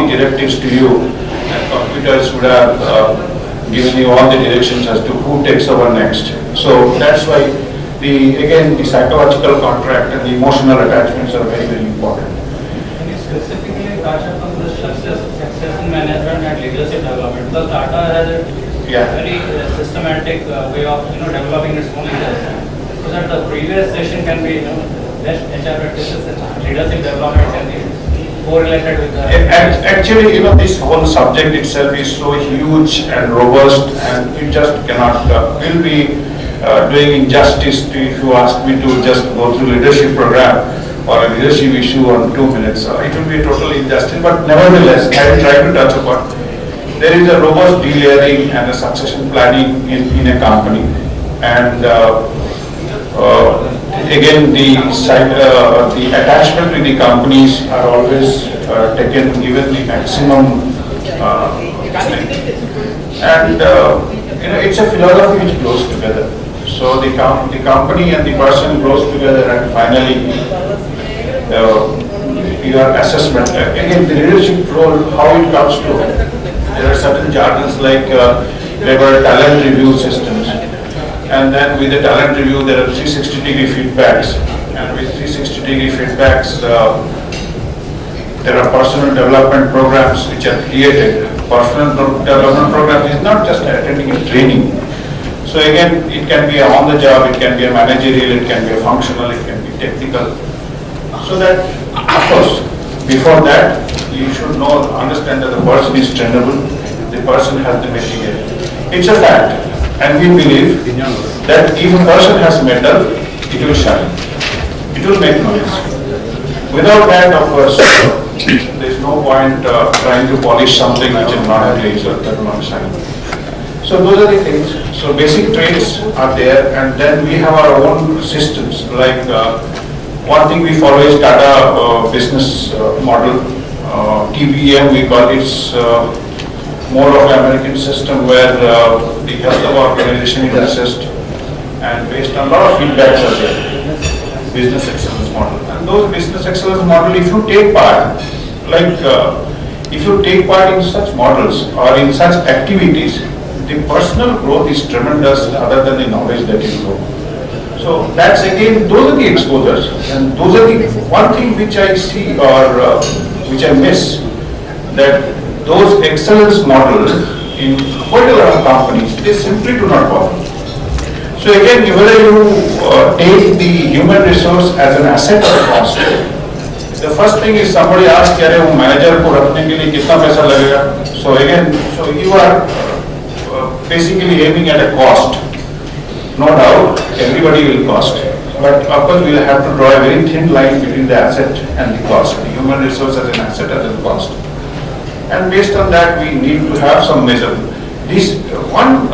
directives to you, and computers would have given you all the directions as to who takes over next. So that's why the psychological contract and the emotional attachments are very, very important. Can you specifically touch upon the success in management and leadership development? Because Tata has a very systematic way of developing its own leaders. So that the previous session can be best HR practices and leadership development can be correlated with the... Actually, this whole subject itself is so huge and robust, and it just cannot, will be doing injustice to if you ask me to just go through leadership program or a leadership issue on 2 minutes. It will be totally injustice, but nevertheless, I will try to touch upon. There is a robust delayering and a succession planning in a company, and again, the attachment with the companies are always taken, given the maximum and it's a philosophy which grows together. So the company and the person grows together, and finally your assessment. Again, the leadership role, how it comes to, there are certain jargons like there were talent review systems. And then with the talent review, there are 360-degree feedbacks. And with 360-degree feedbacks, there are personal development programs which are created. Personal development program is not just attending a training. So again, it can be on the job, it can be a managerial, it can be a functional, it can be technical. So that, of course, before that, you should understand that the person is trainable, the person has the material. It's a fact. And we believe that if a person has metal, it will shine. It will make noise. Without that, of course, there is no point trying to polish something which is not a glaze or that will not shine. So those are the things. So basic traits are there, and then we have our own systems. Like one thing we follow is Tata business model. TBM we call it. More of an American system where the health of organization is assessed, and based on a lot of feedbacks are there. Business excellence model. And those business excellence model, if you take part, if you take part in such models or in such activities, the personal growth is tremendous other than the knowledge that you grow. So that's again, those are the exposures, and those are the one thing which I see or which I miss, that those excellence models in quite a lot of companies, they simply do not work. So again, whether you take the human resource as an asset or a cost, the first thing is somebody asks, "Kya wo manager ko rakhne ke liye kitna paisa lagega?" So again, so you are basically aiming at a cost. No doubt, everybody will cost. But of course, we will have to draw a very thin line between the asset and the cost. The human resource as an asset as a cost. And based on that, we need to have some measure. This one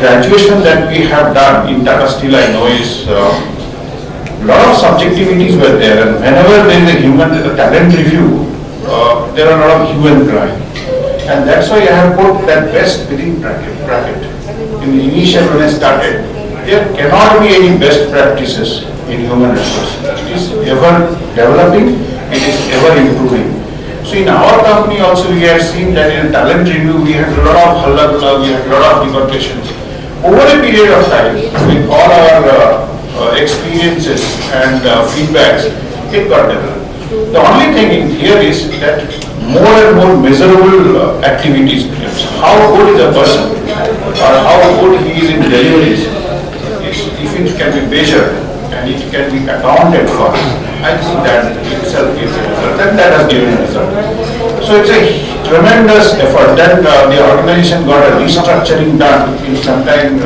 graduation that we have done in Tata Steel, I know, is a lot of subjectivities were there, and whenever there is a human talent review, there are a lot of hue and cry. And that's why I have put that best within bracket. In the initial when I started, there cannot be any best practices in human resources. It is ever developing, it is ever improving. So in our company also we have seen that in talent review we had a lot of halla, we had a lot of negotiations. Over a period of time, with all our experiences and feedbacks, it got developed. The only thing in here is that more and more measurable activities. How good is a person or how good he is in deliveries, if it can be measured and it can be accounted for, I think that itself gives a result, and that has given a result. So it's a tremendous effort. Then the organization got a restructuring done in sometime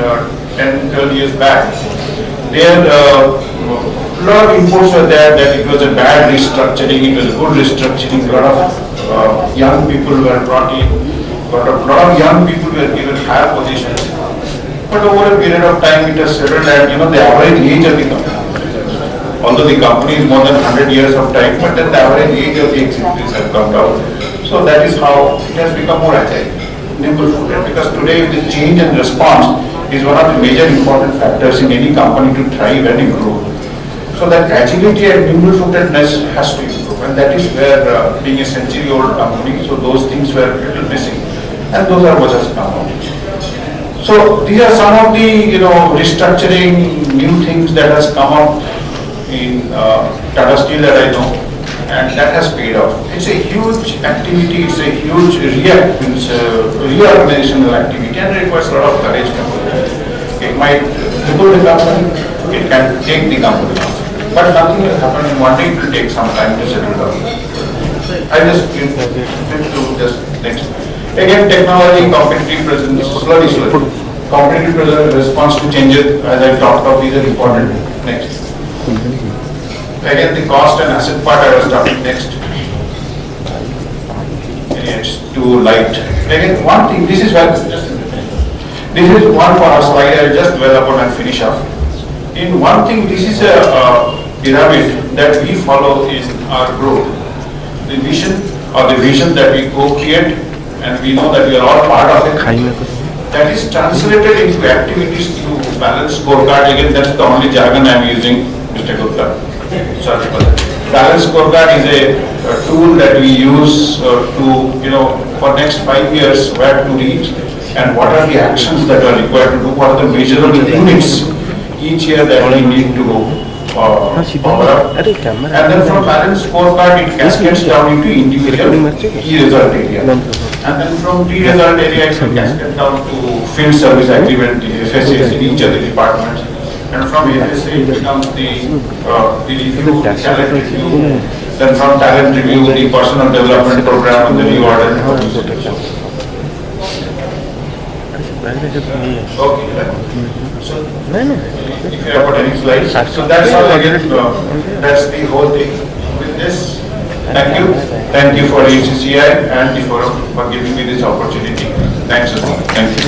10, 12 years back. There a lot of inputs were there that it was a bad restructuring, it was a good restructuring. A lot of young people were brought in, a lot of young people were given higher positions. But over a period of time it has settled at the average age of the company. Although the company is more than 100 years of time, but then the average age of the executives have come down. So that is how it has become more agile, nimble-footed. Because today the change and response is one of the major important factors in any company to thrive and improve. So that agility and nimble-footedness has to improve. And that is where, being a century-old company, so those things were a little missing, and those are what has come out. So these are some of the, restructuring, new things that has come up in Tata Steel that I know, and that has paid off. It's a huge activity, it's a huge reorganizational activity, and it requires a lot of courage. It might cripple the company, it can take the company, but nothing will happen in one day. It will take some time to settle down. I just give to just next. Again, technology, competitive presence, slowly. Competitive presence, response to changes, as I talked of, these are important. Next. Again, the cost and asset part I was talking next. It's too light. Again, one thing, this is one for a slide I just dwell upon and finish off. In one thing, this is a pyramid that we follow in our growth. The vision that we co-create, and we know that we are all part of it. That is translated into activities through balanced scorecard. Again, that's the only jargon I am using, Mr. Gupta. Sorry for that. Balanced scorecard is a tool that we use to, for next 5 years, where to reach and what are the actions that are required to do, what are the measurable units each year that we need to power up. And then from balanced scorecard, it cascades down into individual key result area. And then from key result area, it will cascade down to field service agreement, the FSAs in each of the departments. And from FSA, it becomes the review, the talent review. Then from talent review, the personal development program and the reorder. Okay. So, if you have got any slides, so that's all again, that's the whole thing. With this, thank you for ACCI and the forum for giving me this opportunity. Thanks a lot. Thank you.